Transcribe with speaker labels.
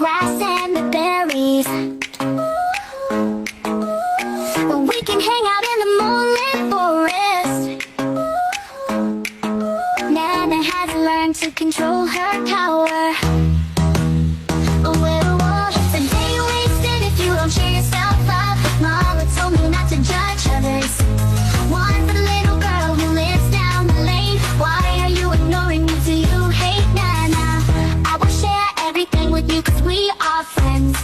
Speaker 1: grass and the berries. We can hang out in the moonlit forest. Nana has learned to control her power. A little wall, it's a day wasted if you don't cheer yourself up. Mama told me not to judge others. One for the little girl who lives down the lane. Why are you ignoring me? Do you hate Nana? I will share everything with you 'cause we are friends.